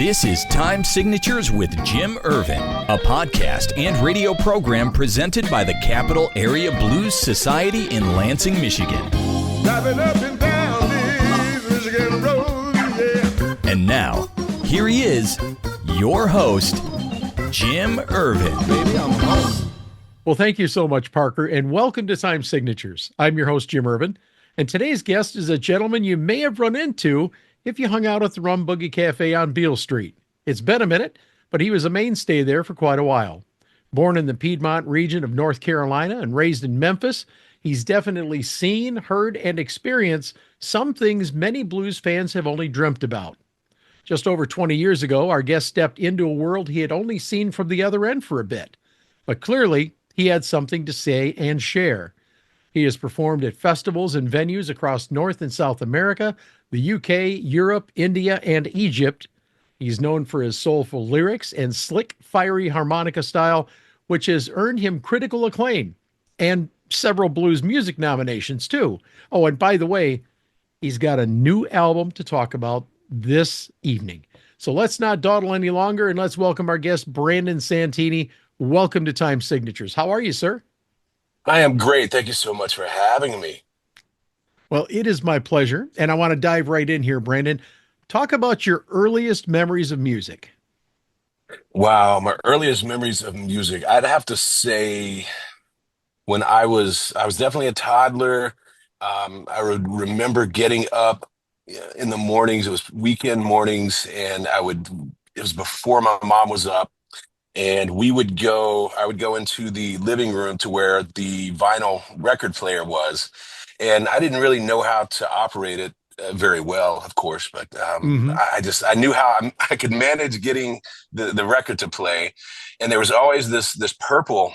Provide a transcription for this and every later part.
This is Time Signatures with Jim Ervin, a podcast and radio program presented by the Capital Area Blues Society in Lansing, Michigan. Driving up and down these Michigan roads, yeah. And now, here he is, your host, Jim Ervin. Baby, I'm home. Well, thank you so much, Parker, and welcome to Time Signatures. I'm your host, Jim Ervin, and today's guest is a gentleman you may have run into if you hung out at the Rum Boogie Cafe on Beale Street. It's been a minute, but he was a mainstay there for quite a while. Born in the Piedmont region of North Carolina and raised in Memphis, he's definitely seen, heard, and experienced some things many blues fans have only dreamt about. Just over 20 years ago, our guest stepped into a world he had only seen from the other end for a bit. But clearly, he had something to say and share. He has performed at festivals and venues across North and South America, the UK, Europe, India, and Egypt. He's known for his soulful lyrics and slick, fiery harmonica style, which has earned him critical acclaim and several blues music nominations, too. Oh, and by the way, he's got a new album to talk about this evening. So let's not dawdle any longer, and let's welcome our guest, Brandon Santini. Welcome to Time Signatures. How are you, sir? I am great. Thank you so much for having me. Well, it is my pleasure, and I want to dive right in here, Brandon. Talk about your earliest memories of music. Wow, my earliest memories of music. I'd have to say when I was definitely a toddler. I would remember getting up in the mornings. It was weekend mornings, and it was before my mom was up. And I would go into the living room to where the vinyl record player was. And I didn't really know how to operate it very well, of course, but I knew how I could manage getting the record to play. And there was always this purple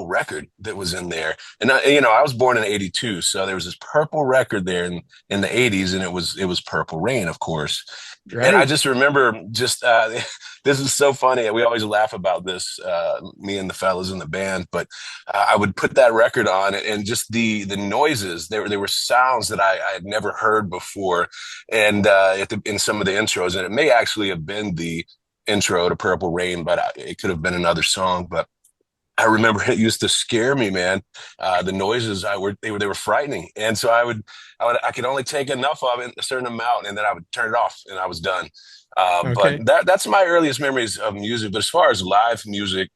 record that was in there. And I was born in '82, so there was this purple record there in the '80s, and it was Purple Rain, of course. Right. And I just remember this is so funny. We always laugh about this, me and the fellas in the band, but I would put that record on, and just the noises, there were sounds that I had never heard before. And in some of the intros, and it may actually have been the intro to Purple Rain, but it could have been another song. But I remember it used to scare me, man. The noises they were frightening, and so I could only take enough of it, a certain amount, and then I would turn it off, and I was done. Okay. But that's my earliest memories of music. But as far as live music,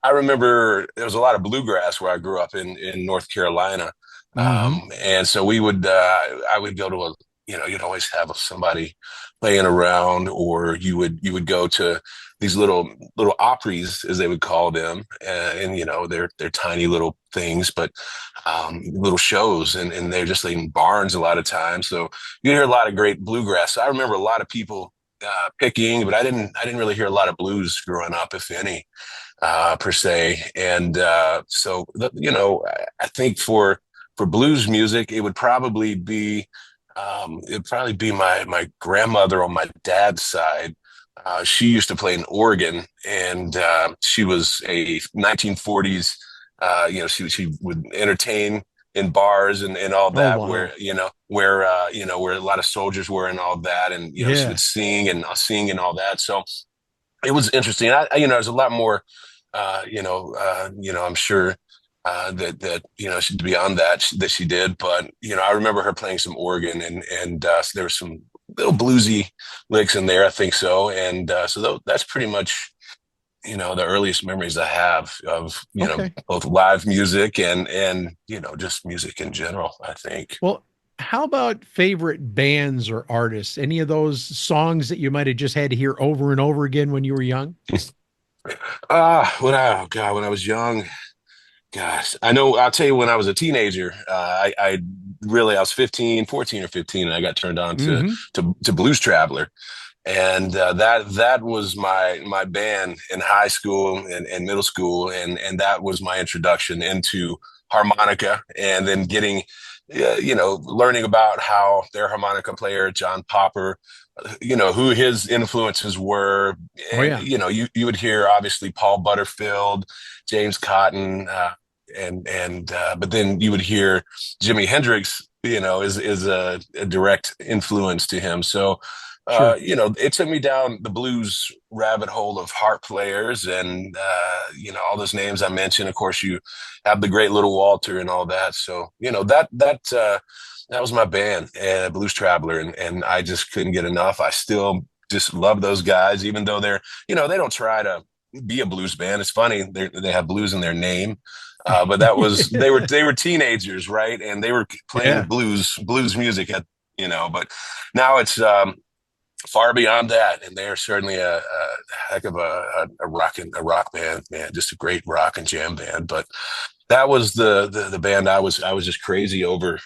I remember there was a lot of bluegrass where I grew up in North Carolina, and so I would go to you'd always have somebody playing around, or you would go to these little Opries, as they would call them, and they're tiny little things, but little shows, and they're just in barns a lot of times. So you hear a lot of great bluegrass. So I remember a lot of people picking, but I didn't really hear a lot of blues growing up, if any, per se. And so I think for blues music, it would probably be my grandmother on my dad's side. She used to play an organ, and she was a 1940s. She would entertain in bars and all that, where a lot of soldiers were and all that, and she would sing and all that. So it was interesting. There's a lot more. I'm sure that beyond that she did, but I remember her playing some organ, and so there was some little bluesy licks in there, I think so. And so that's pretty much the earliest memories I have of both live music and just music in general, I think. Well, how about favorite bands or artists? Any of those songs that you might have just had to hear over and over again when you were young? When I was young, gosh, I'll tell you, when I was a teenager, I was 14 or 15, and I got turned on to Blues Traveler. And that was my band in high school and middle school. And that was my introduction into harmonica, and then getting, learning about how their harmonica player, John Popper, who his influences were. And, you would hear, obviously, Paul Butterfield, James Cotton, but then you would hear Jimi Hendrix, is a direct influence to him. So Sure. It took me down the blues rabbit hole of harp players and, all those names I mentioned. Of course, you have the great Little Walter and all that. So, that was my band, Blues Traveler, and I just couldn't get enough. I still just love those guys, even though they don't try to be a blues band. It's funny, they have blues in their name. But they were teenagers, right? And they were playing Yeah. blues music but now it's far beyond that, and they're certainly a heck of a rock band, man, just a great rock and jam band. But that was the band I was just crazy over,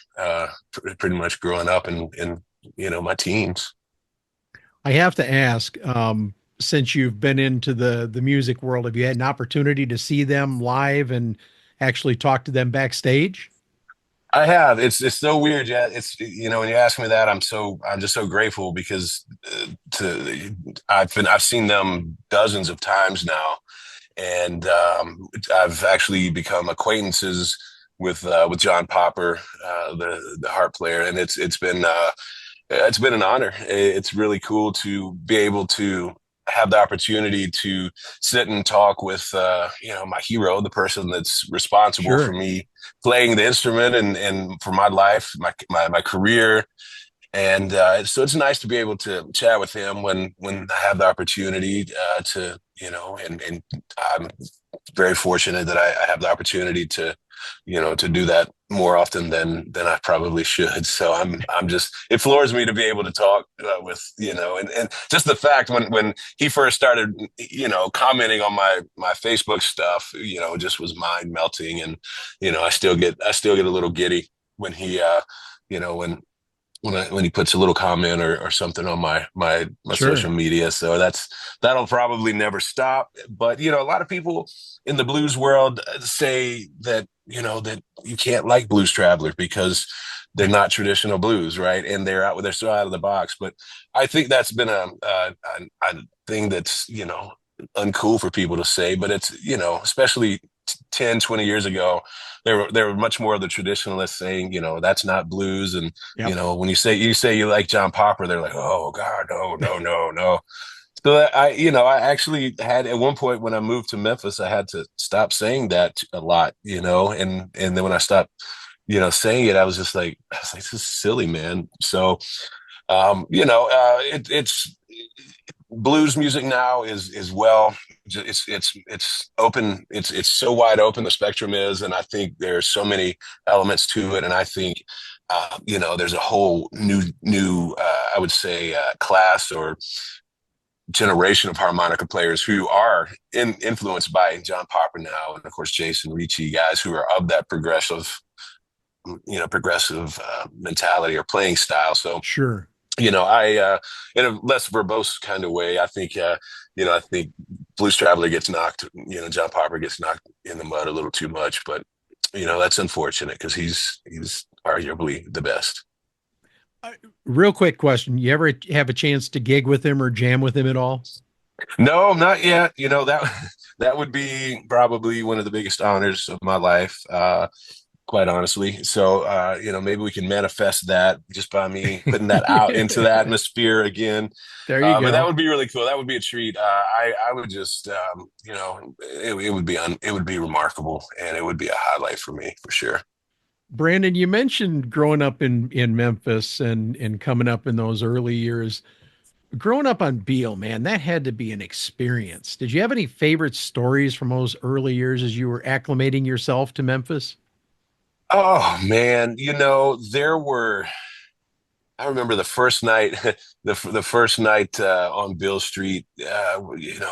pretty much growing up in my teens. I have to ask, since you've been into the music world, have you had an opportunity to see them live and actually talk to them backstage? I have. It's so weird. Yeah. It's when you ask me that, I'm just so grateful because I've seen them dozens of times now, and I've actually become acquaintances with John Popper, the harp player, and it's been an honor. It's really cool to be able to have the opportunity to sit and talk with my hero, the person that's responsible for Sure. me playing the instrument and for my life, my career. And so it's nice to be able to chat with him when I have the opportunity and I'm very fortunate that I have the opportunity to do that more often than I probably should. So I'm just, it floors me to be able to talk with, and just the fact when he first started, commenting on my Facebook stuff, just was mind melting. And, I still get a little giddy when he, when he puts a little comment or something on my Sure. social media. So that'll probably never stop. But a lot of people in the blues world say that that you can't like Blues Traveler because they're not traditional blues, right? And they're so out of the box. But I think that's been a thing that's uncool for people to say. But it's especially 10, 20 years ago, there were much more of the traditionalists saying, that's not blues. And, Yep. when you say you like John Popper, they're like, oh God, no, no, no, no. So I actually had at one point when I moved to Memphis, I had to stop saying that a lot, and then when I stopped, saying it, I was like, this is silly, man. So, it's blues music now is well, it's open, it's so wide open, the spectrum is, and I think there's so many elements to it, and I think there's a whole new I would say class or generation of harmonica players who are influenced by John Popper now, and of course Jason Ricci, guys who are of that progressive mentality or playing style. So Sure. I in a less verbose kind of way, I think I think Blues Traveler gets knocked, John Popper gets knocked in the mud a little too much, but that's unfortunate because he's arguably the best. Real quick question. You ever have a chance to gig with him or jam with him at all? No, not yet. That would be probably one of the biggest honors of my life. Quite honestly. So, maybe we can manifest that just by me putting that out into the atmosphere again. There you But that go. would be really cool. That would be a treat. I would just, it would be remarkable, and it would be a highlight for me for sure. Brandon, you mentioned growing up in Memphis and coming up in those early years. Growing up on Beale, man, that had to be an experience. Did you have any favorite stories from those early years as you were acclimating yourself to Memphis? Oh man, there were. I remember the first night, the first night on Beale Street.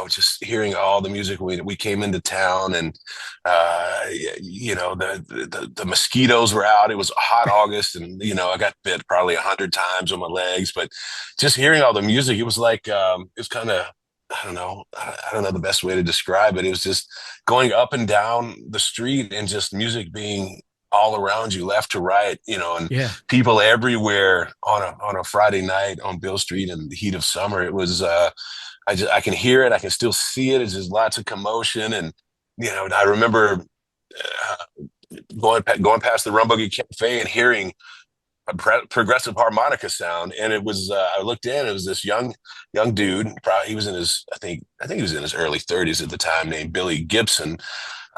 Just hearing all the music. We came into town, and the mosquitoes were out. It was hot August, and I got bit probably 100 times on my legs. But just hearing all the music, it was like it was kind of. I don't know. I don't know the best way to describe it. It was just going up and down the street and just music being all around you, left to right, and Yeah. people everywhere on a Friday night on Beale Street in the heat of summer. It was I can hear it, I can still see it. It's just lots of commotion, and I remember going past the Rum Boogie Cafe and hearing progressive harmonica sound. And it was, I looked in, it was this young dude, probably he was in his, I think he was in his early 30s at the time, named Billy Gibson,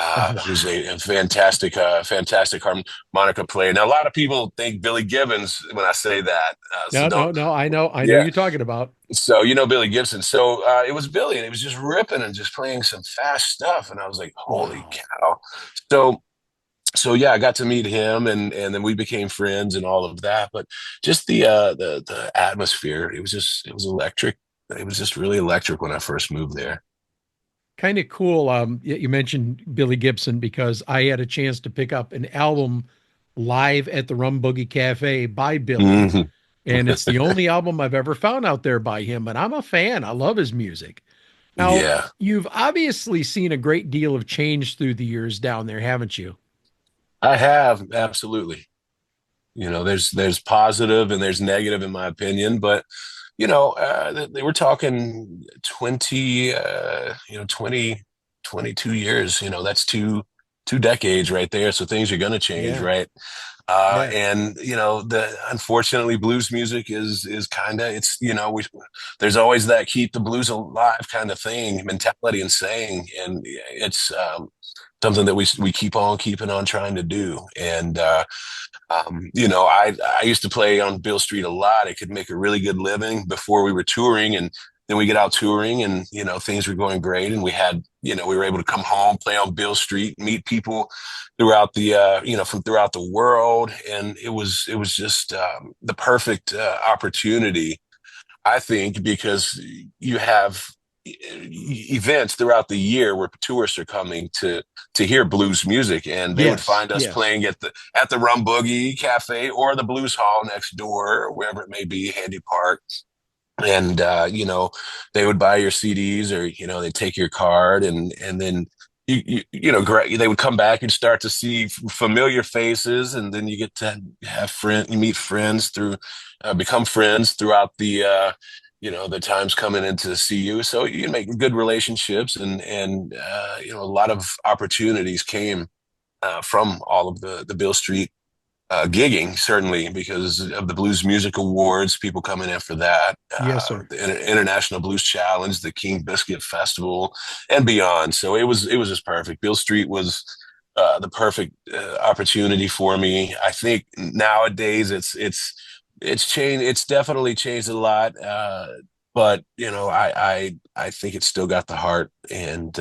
Oh, who's wow. a fantastic, fantastic harmonica player. Now, a lot of people think Billy Gibbons when I say that. So No, don't, no, no. I know yeah. you're talking about. So, Billy Gibson. So it was Billy, and he was just ripping and just playing some fast stuff. And I was like, holy Wow. cow. So, yeah, I got to meet him, and then we became friends and all of that. But just the atmosphere, it was electric. It was just really electric when I first moved there. Kind of cool. You mentioned Billy Gibson because I had a chance to pick up an album live at the Rum Boogie Cafe by Billy, Mhm. and it's the only album I've ever found out there by him. And I'm a fan. I love his music. Now, Yeah, you've obviously seen a great deal of change through the years down there, haven't you? I have absolutely. There's positive and there's negative in my opinion, but they were talking 20, 20, 22 years. That's two decades right there. So things are going to change, Yeah, right? yeah, And the unfortunately blues music is kind of it's there's always that keep the blues alive kind of thing mentality and saying, and it's something that we keep on keeping on trying to do. And I used to play on Beale Street a lot. I could make a really good living before we were touring, and then we get out touring, and things were going great, and we had we were able to come home, play on Beale Street, meet people throughout the from throughout the world, and it was just the perfect opportunity, I think, because you have events throughout the year where tourists are coming to hear blues music, and they would yes, find us yes. playing at the Rum Boogie Cafe or the Blues Hall next door, or wherever it may be, Handy Park. And they would buy your CDs, or they take your card, and then they would come back and start to see familiar faces, and then you get to you meet friends through become friends throughout the times coming in to see you. So you make good relationships, and a lot of opportunities came from all of the Beale Street gigging, certainly because of the Blues Music Awards, people coming in for that, Yes, sir. the International Blues Challenge, the King Biscuit Festival, and beyond. So it was just perfect. Beale Street was the perfect opportunity for me. I think nowadays it's changed. It's definitely changed a lot. But I think it's still got the heart, and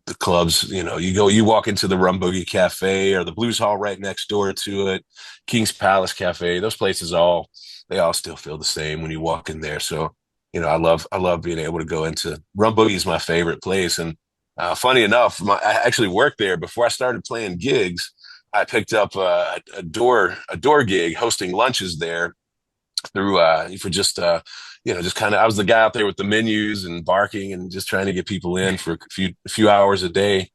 the clubs. You walk into the Rum Boogie Cafe or the Blues Hall right next door to it, King's Palace Cafe. Those places they all still feel the same when you walk in there. So I love being able to go into Rum Boogie is my favorite place. And funny enough, I actually worked there before I started playing gigs. I picked up a door gig hosting lunches there through for just kind of I was the guy out there with the menus and barking and just trying to get people in for a few hours a day.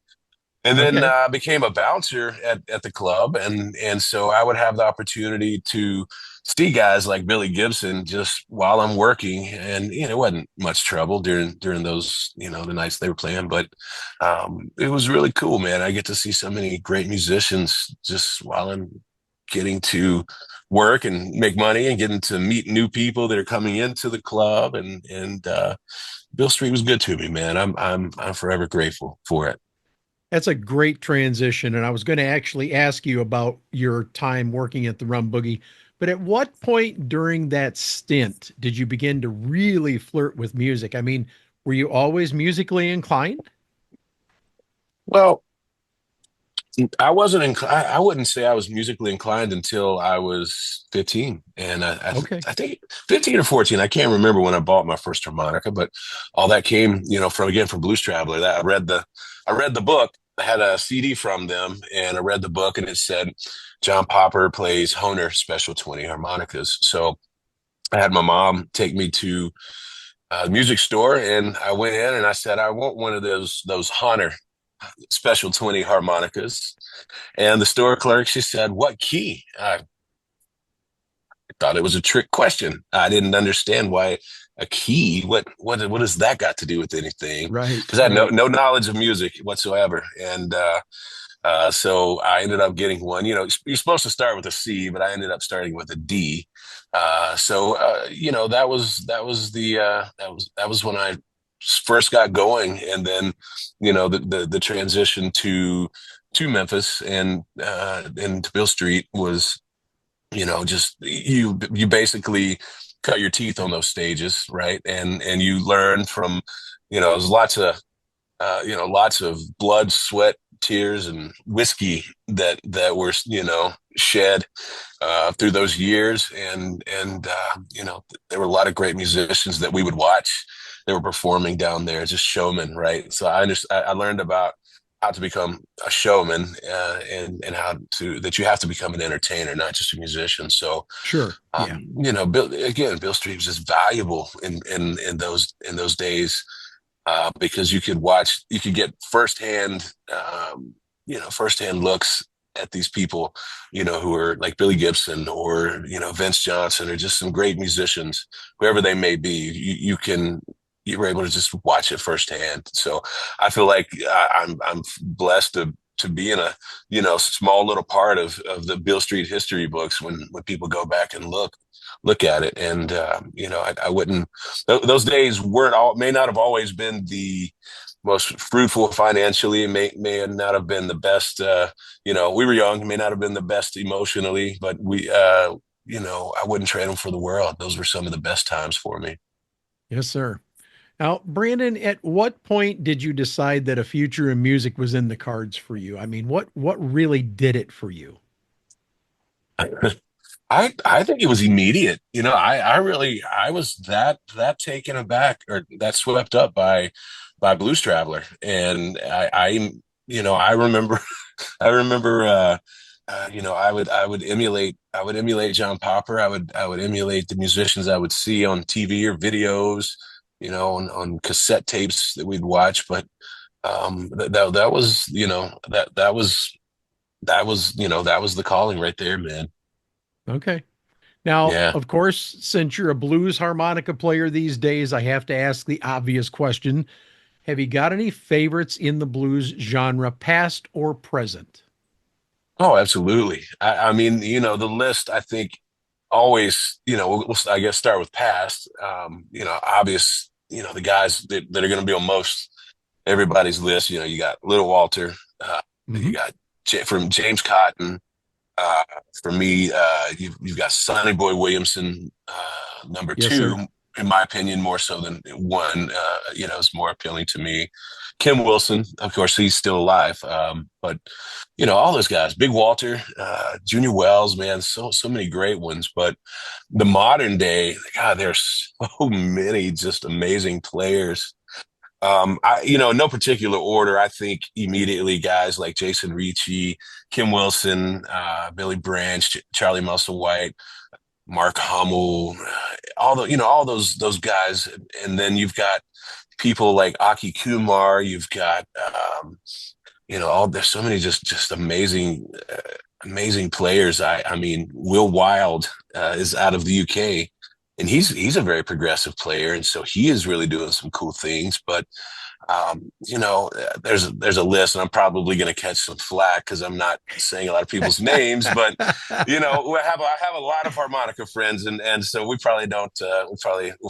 And then Okay. became a bouncer at the club, and so I would have the opportunity to see guys like Billy Gibson just while I'm working, and it wasn't much trouble during those the nights they were playing, but it was really cool, man. I get to see so many great musicians just while I'm getting to work and make money and getting to meet new people that are coming into the club, and Bill Street was good to me, man. I'm forever grateful for it. That's a great transition. And I was going to actually ask you about your time working at the Rum Boogie. But at what point during that stint did you begin to really flirt with music? I mean, were you always musically inclined? Well, I wouldn't say I was musically inclined until I was 15, and Okay. I think 15 or 14. I can't remember when I bought my first harmonica, but all that came, from Blues Traveler. That I read the book. I had a CD from them, and I read the book, and it said John Popper plays Hohner Special 20 harmonicas. So I had my mom take me to a music store, and I went in and I said, I want one of those Hohner Special 20 harmonicas. And the store clerk, she said, "What key?" I thought it was a trick question. I didn't understand why a key. What does that got to do with anything? Right. Because I had no Right. no knowledge of music whatsoever. And So I ended up getting one. You're supposed to start with a C, but I ended up starting with a D. That was when I first got going, and then the transition to Memphis and to Beale Street was just you basically cut your teeth on those stages, right? And you learn from there's lots of blood, sweat, tears, and whiskey that were shed through those years, and there were a lot of great musicians that we would watch. They were performing down there, just showmen, right? So I learned about how to become a showman, and that you have to become an entertainer, not just a musician. So Sure. Yeah. Beale Street was just valuable in those days, because you could get firsthand looks at these people, who are like Billy Gibson or, Vince Johnson, or just some great musicians, whoever they may be. You were able to just watch it firsthand. So I feel like I'm blessed to be in a, small little part of the Beale Street history books when people go back and look at it. And, I wouldn't, those days may not have always been the most fruitful financially, may not have been the best, we were young, may not have been the best emotionally, but I wouldn't trade them for the world. Those were some of the best times for me. Yes, sir. Now, Brandon, at what point did you decide that a future in music was in the cards for you? I mean, what really did it for you? I think it was immediate. I was that taken aback, or that swept up by Blues Traveler, and I remember I remember I would emulate John Popper. I would emulate the musicians I would see on TV or videos, on cassette tapes that we'd watch. But that was the calling right there, man. Okay. Now, Yeah. of course, since you're a blues harmonica player these days, I have to ask the obvious question. Have you got any favorites in the blues genre, past or present? Oh, absolutely. I mean, the list, I think, always, I guess start with past. Obvious, the guys that are going to be on most everybody's list. You got Little Walter, you Hmm. got from James Cotton. Uh, for me, you've got Sonny Boy Williamson, number Yes, sir. two, in my opinion, more so than one. Is more appealing to me. Kim Wilson, of course, he's still alive. But all those guys, Big Walter, Junior Wells, man, so many great ones. But the modern day, God, there's so many just amazing players. In no particular order, I think immediately guys like Jason Ricci, Kim Wilson, Billy Branch, Charlie Musselwhite, Mark Hummel, all those guys. And then you've got people like Aki Kumar. You've got there's so many just amazing players. I mean, Will Wild is out of the UK, and he's a very progressive player, and so he is really doing some cool things. But there's a list, and I'm probably going to catch some flack because I'm not saying a lot of people's names. But I have a lot of harmonica friends, and so we probably don't. We'll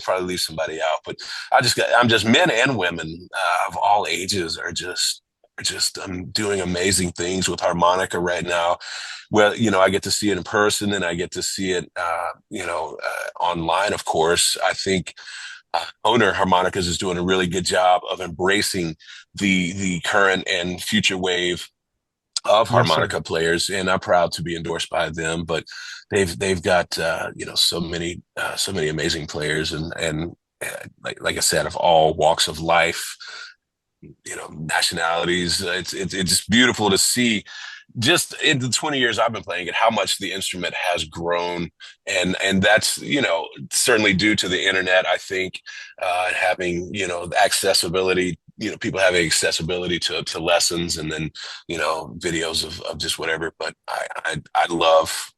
probably leave somebody out. But I'm just men and women of all ages are just doing amazing things with harmonica right now. Well, I get to see it in person, and I get to see it, online, of course. I think Owner Harmonicas is doing a really good job of embracing the current and future wave of Yes, sir. harmonica players, and I'm proud to be endorsed by them. But they've got so many amazing players, and like I said, of all walks of life, nationalities. It's just beautiful to see, just in the 20 years I've been playing it, how much the instrument has grown. And that's, certainly due to the internet, I think, having, accessibility, people having accessibility to lessons, and then, videos of just whatever. But I love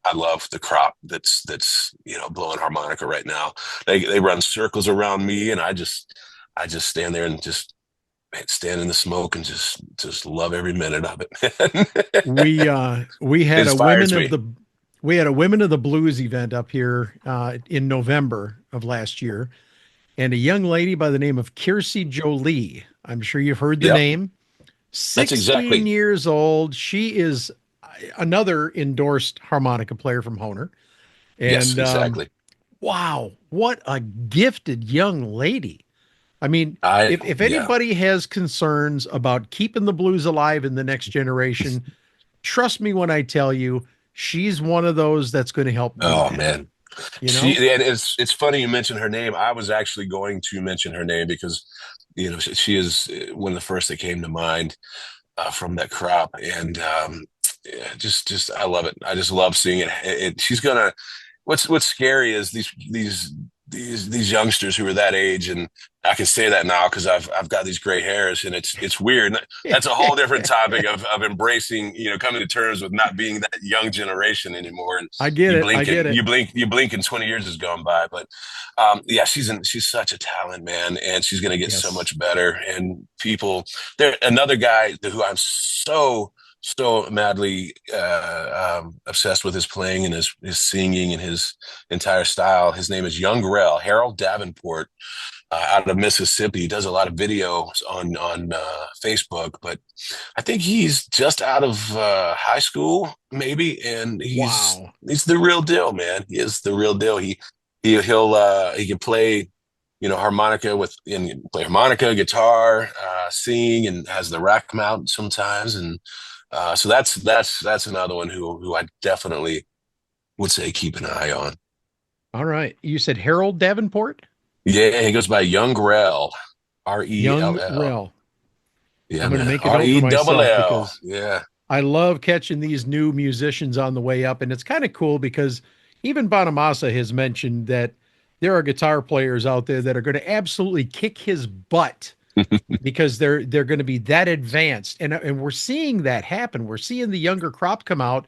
the crop that's blowing harmonica right now. They run circles around me, and I just stand there and just man, stand in the smoke and just love every minute of it. We It had a inspires me. Women of the Blues event up here in November of last year, and a young lady by the name of Kiersey Jolie. I'm sure you've heard the Yep, name. that's 16 exactly. years old. She is another endorsed harmonica player from Honer. Yes, And exactly. wow, what a gifted young lady. I mean, if Yeah. anybody has concerns about keeping the blues alive in the next generation, trust me when I tell you, she's one of those that's going to help do Oh that. man. You know? And it's funny you mentioned her name. I was actually going to mention her name because she is one of the first that came to mind from that crop, and yeah, just I love it. I just love seeing it. She's gonna. What's scary is these youngsters who are that age, and I can say that now because I've got these gray hairs, and it's weird. That's a whole different topic of embracing, coming to terms with not being that young generation anymore. And I get it. I get it. you blink, and 20 years has gone by. But yeah, she's such a talent, man, and she's gonna get so Yes. much better. And people, there another guy who I'm so madly obsessed with his playing and his singing and his entire style. His name is Young Rel, Harold Davenport, out of Mississippi. He does a lot of videos on Facebook, but I think he's just out of high school, maybe, and Wow. he's the real deal, man. He is the real deal. He can play, harmonica play harmonica, guitar, sing, and has the rack mount sometimes, and so that's another one who I definitely would say keep an eye on. All right. You said Harold Davenport? Yeah, he goes by Young Rel, Young Rell. Rel. Yeah, I'm going to man. make a note for myself Rell. because Yeah. I love catching these new musicians on the way up. And it's kind of cool because even Bonamassa has mentioned that there are guitar players out there that are going to absolutely kick his butt because they're going to be that advanced. And we're seeing that happen. We're seeing the younger crop come out.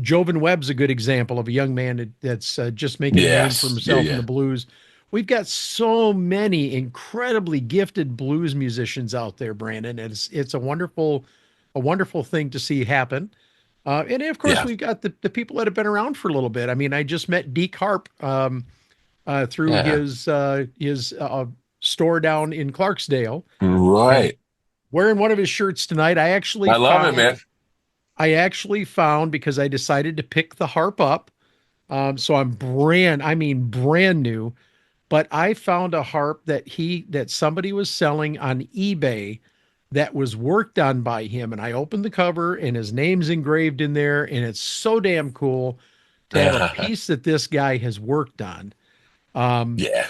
Jovan Webb's a good example of a young man that's just making a name for Yes. Yeah, himself in the yeah. blues. We've got so many incredibly gifted blues musicians out there, Brandon. It's a wonderful thing to see happen. And of course, Yeah. we've got the people that have been around for a little bit. I mean, I just met Deke Harp through Yeah. his store down in Clarksdale, and Right. wearing one of his shirts tonight. I love it, man. I actually found because I decided to pick the harp up. So I mean brand new, but I found a harp that somebody was selling on eBay that was worked on by him. And I opened the cover and his name's engraved in there. And it's so damn cool to have a piece that this guy has worked on. Um, Yeah.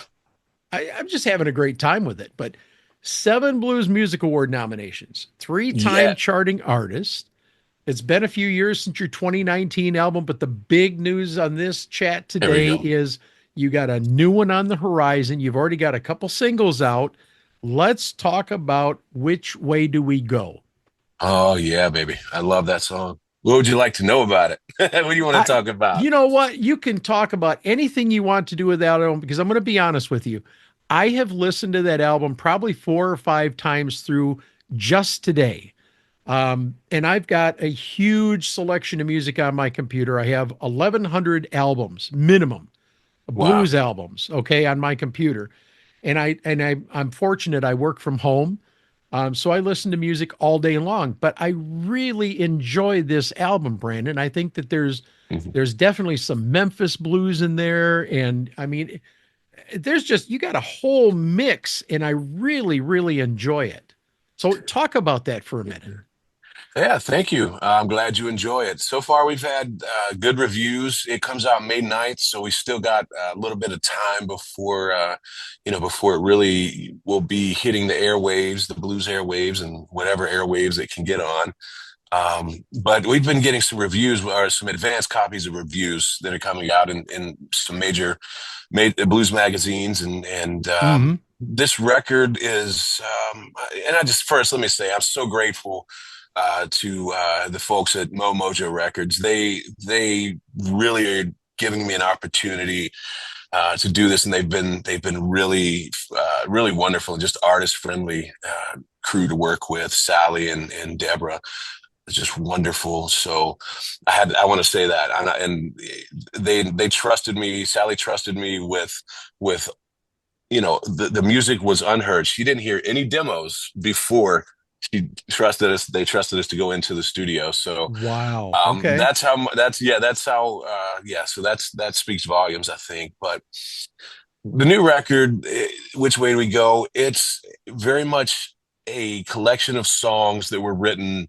I'm just having a great time with it. But 7 Blues Music Award nominations, 3-time Yeah. charting artist. It's been a few years since your 2019 album, but the big news on this chat There we today go. is you got a new one on the horizon. You've already got a couple singles out. Let's talk about Which Way Do We Go? Oh yeah, baby. I love that song. What would you like to know about it? What do you want to I, talk about? you know what? You can talk about anything you want to do with that album because I'm going to be honest with you. I have listened to that album probably 4 or 5 times through just today. And I've got a huge selection of music on my computer. I have 1,100 albums minimum, Wow. blues albums, okay, on my computer. I'm fortunate. I work from home, so I listen to music all day long. But I really enjoy this album, Brandon. I think that Mhm. there's definitely some Memphis blues in there, and I mean, there's just you got a whole mix, and I really, really enjoy it. So talk about that for a minute. Yeah, thank you. I'm glad you enjoy it. So far, we've had good reviews. It comes out May 9th, so we still got a little bit of time before it really will be hitting the airwaves, the blues airwaves, and whatever airwaves it can get on. But we've been getting some reviews or some advanced copies of reviews that are coming out in some major blues magazines, and Hmm. this record is. And I just first let me say I'm so grateful to the folks at Mojo Records. They really are giving me an opportunity to do this, and they've been really really wonderful and just artist friendly crew to work with. Sally and Deborah, it's just wonderful. So I want to say that, and they trusted me. Sally trusted me with the music was unheard. She didn't hear any demos before she trusted us. They trusted us to go into the studio. So Wow. Okay. that's how so that speaks volumes, I think. But the new record, Which Way Do We Go? It's very much a collection of songs that were written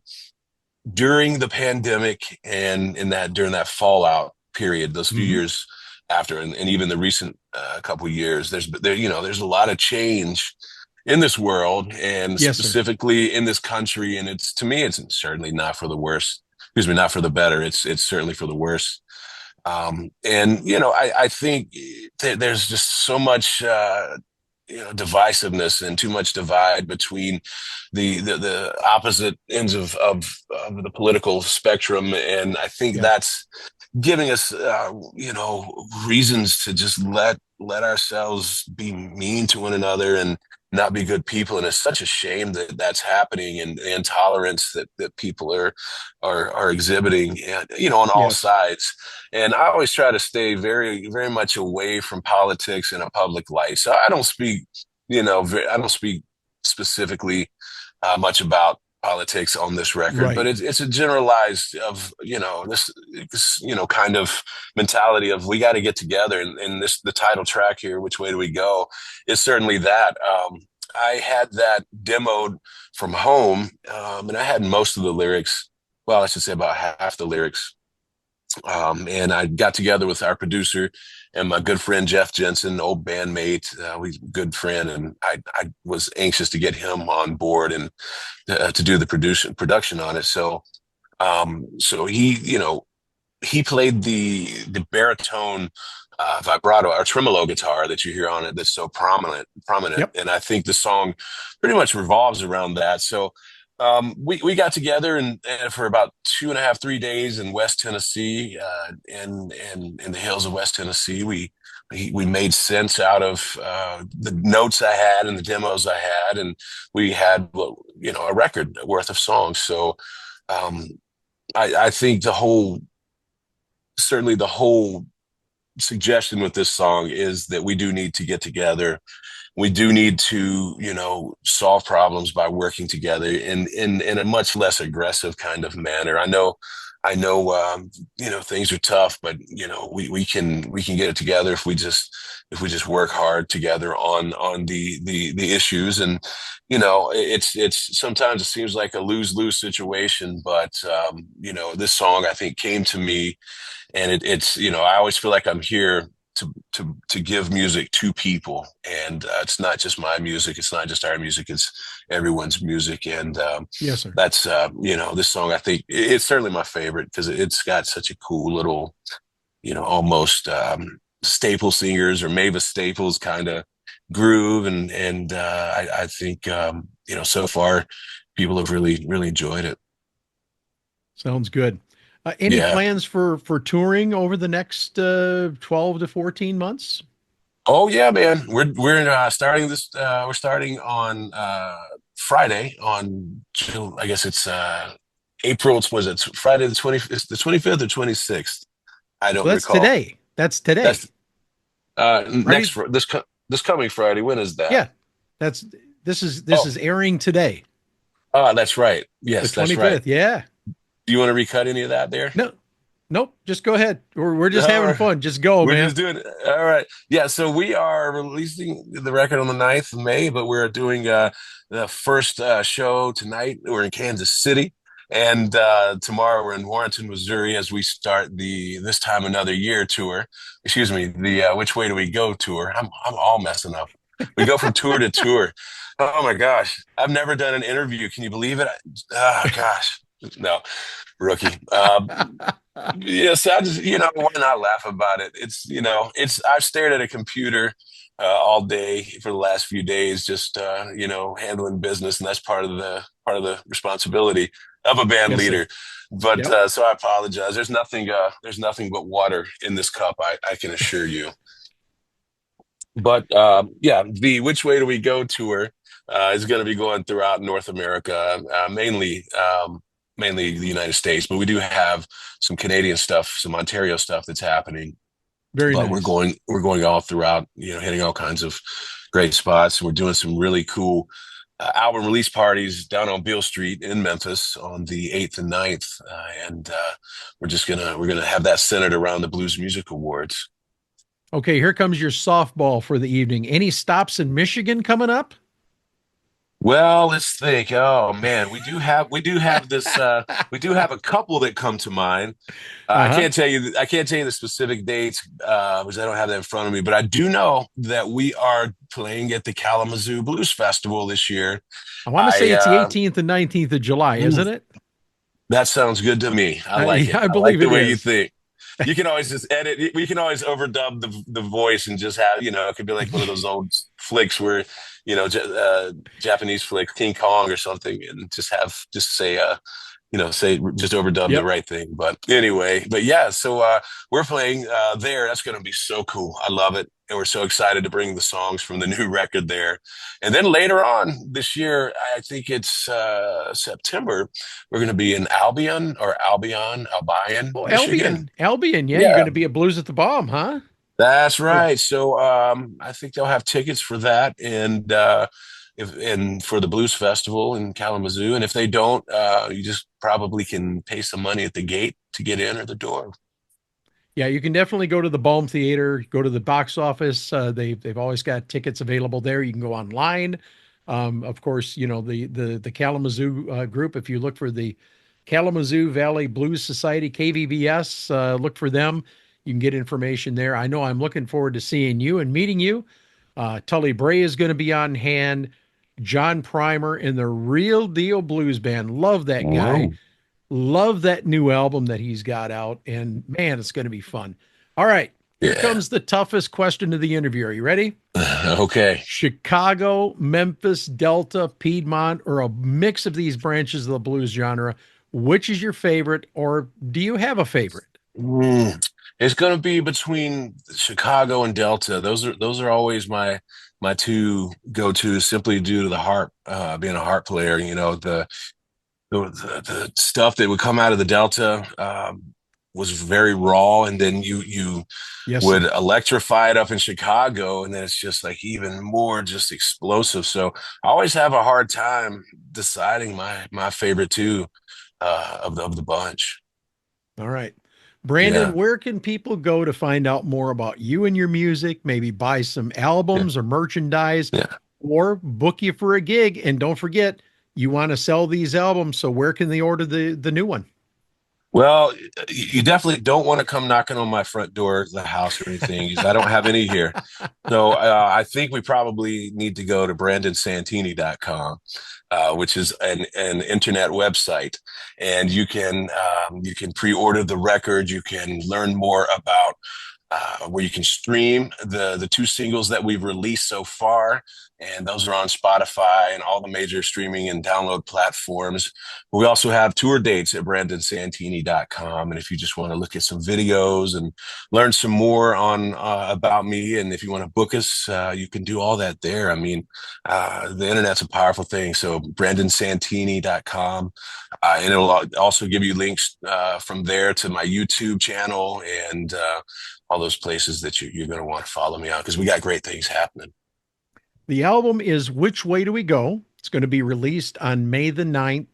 during the pandemic and during that fallout period, those few years after, and even the recent couple of years. There's a lot of change in this world, and Yes, sir. specifically in this country. And to me, it's certainly not for the worse. Excuse me, not for the better. It's certainly for the worse. I think there's just so much divisiveness and too much divide between the opposite ends of the political spectrum, and I think that's giving us reasons to just let ourselves be mean to one another and not be good people. And it's such a shame that that's happening, and the intolerance that people are exhibiting, on all sides. And I always try to stay very, very much away from politics in a public light. So I don't speak, specifically much about politics on this record, but it's a generalized of, this kind of mentality of we got to get together. And the title track here, Which Way Do We Go, is certainly that. I had that demoed from home, and I had most of the lyrics. Well, I should say about half the lyrics. And I got together with our producer and my good friend Jeff Jensen, old bandmate. He's a good friend, and I was anxious to get him on board and to do the production on it. So he played the baritone vibrato or tremolo guitar that you hear on it that's so prominent. Yep. And I think the song pretty much revolves around that. So we got together and for about 2.5, 3 days in West Tennessee, in the hills of West Tennessee. We made sense out of the notes I had and the demos I had, and we had a record worth of songs. So I think the whole suggestion with this song is that we do need to get together. We do need to, solve problems by working together in a much less aggressive kind of manner. I know, things are tough, but we can get it together if we just work hard together on the issues. And it's sometimes it seems like a lose-lose situation, but this song I think came to me, and it's I always feel like I'm here to give music to people, and it's not just my music, it's not just our music, it's everyone's music. And yes, sir. That's this song, I think it's certainly my favorite because it's got such a cool little almost Staple Singers or Mavis Staples kind of groove, and I think so far people have really enjoyed it. Sounds good. Any plans for touring over the next 12 to 14 months? Oh yeah, man. We're starting this. We're starting on Friday on, I guess it's April. Was it Friday the 25th or 26th? I don't recall. Today. That's today. That's this coming Friday. When is that? Yeah, this is airing today. Oh, that's right. Yes, the 25th, that's right. Yeah. Do you want to recut any of that there? No, nope. Just go ahead. We're just having fun. Just go, man. We're just doing it. All right. Yeah. So we are releasing the record on the 9th of May, but we're doing the first show tonight. We're in Kansas City, and tomorrow we're in Warrenton, Missouri, as we start the This Time Another Year tour. Excuse me, the Which Way Do We Go tour. I'm all messing up. We go from tour to tour. Oh my gosh. I've never done an interview. Can you believe it? Oh gosh. No, rookie. Yes, I just, why not laugh about it? I've stared at a computer all day for the last few days, just handling business, and that's part of the responsibility of a band leader. But so I apologize. There's nothing but water in this cup. I can assure you. But yeah, the Which Way Do We Go tour is going to be going throughout North America, mainly the United States, but we do have some Canadian stuff, some Ontario stuff that's happening. Very But nice. we're going all throughout, hitting all kinds of great spots. We're doing some really cool album release parties down on Beale Street in Memphis on the 8th and 9th. And we're gonna have that centered around the Blues Music Awards. Okay, here comes your softball for the evening. Any stops in Michigan coming up? Well, let's think. Oh man, we do have a couple that come to mind. Uh-huh. I can't tell you the specific dates because I don't have that in front of me, but I do know that we are playing at the Kalamazoo Blues Festival this year. I want to say I it's the 18th and 19th of July, mm, isn't it? that sounds good to me. I like it. Yeah, I I like believe the it way you is. think. You can always just edit. We can always overdub the voice and just have, it could be like one of those old flicks where, Japanese flick, King Kong or something, and just say, just overdub the Yep. right thing. But anyway, but yeah, so we're playing there. That's going to be so cool. I love it. And we're so excited to bring the songs from the new record there. And then later on this year, I think it's September, we're going to be in Albion, Oh, Michigan. Albion. Albion, yeah, you're going Yeah, to be at Blues at the Bomb, huh? that's Cool. right. So I think they'll have tickets for that and if and for the Blues Festival in Kalamazoo. And if they don't, you just probably can pay some money at the gate to get in or the door. Yeah, you can definitely go to the Balm Theater, go to the box office. They've always got tickets available there. You can go online. Of course, the Kalamazoo group. If you look for the Kalamazoo Valley Blues Society (KVBS), look for them. You can get information there. I know I'm looking forward to seeing you and meeting you. Tully Bray is going to be on hand. John Primer and the Real Deal Blues Band. Love that guy. Whoa. Love that new album that he's got out, and man, it's going to be fun. All right, here Yeah. comes the toughest question of the interview. Are you ready? Okay. Chicago, Memphis, Delta, Piedmont, or a mix of these branches of the blues genre. Which is your favorite, or do you have a favorite? Mm. It's going to be between Chicago and Delta. Those are always my two go-tos simply due to the harp, being a harp player. The stuff that would come out of the Delta was very raw, and then you Yes, would sir. electrify it up in Chicago, and then it's just like even more just explosive. So I always have a hard time deciding my favorite two of the bunch. All right. Brandon, Yeah, where can people go to find out more about you and your music, maybe buy some yeah, albums or merchandise, yeah. or book you for a gig? And don't forget, you want to sell these albums, so where can they order the new one? Well, you definitely don't want to come knocking on my front door, the house, or anything, because I don't have any here. So I think we probably need to go to brandonsantini.com, which is an internet website, and you can pre-order the record. You can learn more about where you can stream the two singles that we've released so far, and those are on Spotify and all the major streaming and download platforms. We also have tour dates at brandonsantini.com, and if you just want to look at some videos and learn some more on about me, and if you want to book us, you can do all that there. I mean, the internet's a powerful thing. So brandonsantini.com, and it'll also give you links from there to my YouTube channel and all those places that you're going to want to follow me on because we got great things happening. The album is Which Way Do We Go? It's going to be released on May the 9th.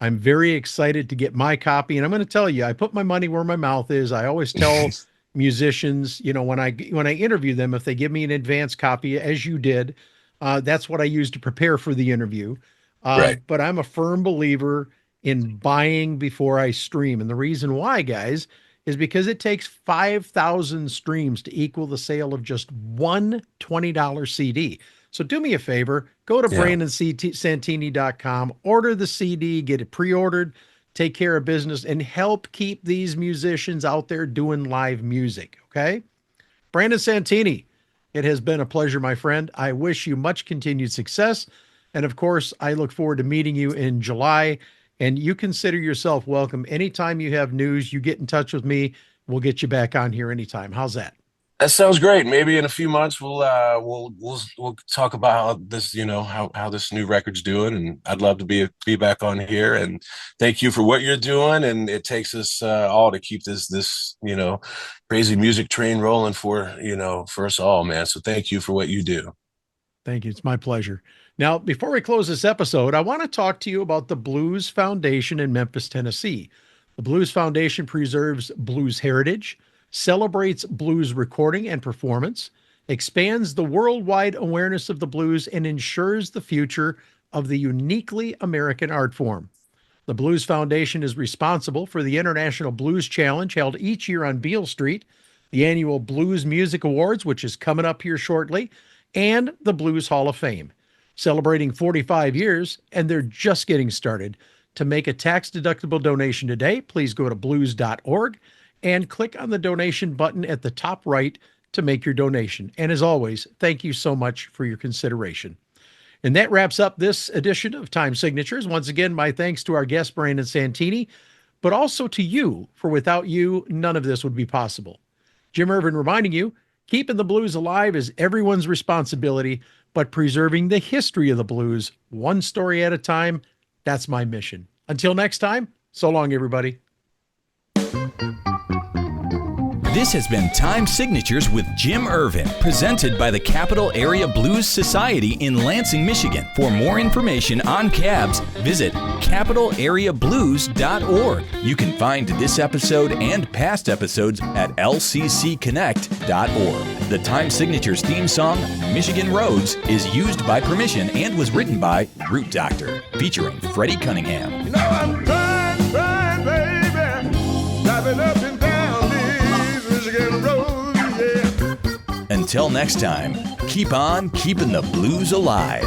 I'm very excited to get my copy. And I'm going to tell you, I put my money where my mouth is. I always tell musicians, when I interview them, if they give me an advance copy, as you did, that's what I use to prepare for the interview. Right. But I'm a firm believer in buying before I stream. And the reason why, guys, is because it takes 5,000 streams to equal the sale of just one $20 CD. So do me a favor, go to Yeah. brandonsantini.com, order the CD, get it pre-ordered, take care of business, and help keep these musicians out there doing live music, okay? Brandon Santini, it has been a pleasure, my friend. I wish you much continued success. And of course, I look forward to meeting you in July. And you consider yourself welcome. Anytime you have news, you get in touch with me. We'll get you back on here anytime. How's that? That sounds great. Maybe in a few months we'll talk about how this, how this new record's doing, and I'd love to be back on here. And thank you for what you're doing. And it takes us all to keep this crazy music train rolling for us all, man. So thank you for what you do. Thank you. It's my pleasure. Now, before we close this episode, I want to talk to you about the Blues Foundation in Memphis, Tennessee. The Blues Foundation preserves blues heritage, celebrates blues recording and performance, expands the worldwide awareness of the blues, and ensures the future of the uniquely American art form. The Blues Foundation is responsible for the International Blues Challenge held each year on Beale Street, the annual Blues Music Awards, which is coming up here shortly, and the Blues Hall of Fame. Celebrating 45 years, and they're just getting started. To make a tax-deductible donation today, please go to blues.org and click on the donation button at the top right to make your donation. And as always, thank you so much for your consideration. And that wraps up this edition of Time Signatures. Once again, my thanks to our guest, Brandon Santini, but also to you, for without you, none of this would be possible. Jim Ervin reminding you, keeping the blues alive is everyone's responsibility, but preserving the history of the blues, one story at a time, that's my mission. Until next time, so long, everybody. This has been Time Signatures with Jim Ervin, presented by the Capital Area Blues Society in Lansing, Michigan. For more information on cabs, visit capitalareablues.org. You can find this episode and past episodes at lccconnect.org. The Time Signatures theme song, Michigan Roads, is used by permission and was written by Root Doctor, featuring Freddie Cunningham. You know I'm trying, baby, driving up and down these Michigan roads, yeah. Until next time, keep on keeping the blues alive.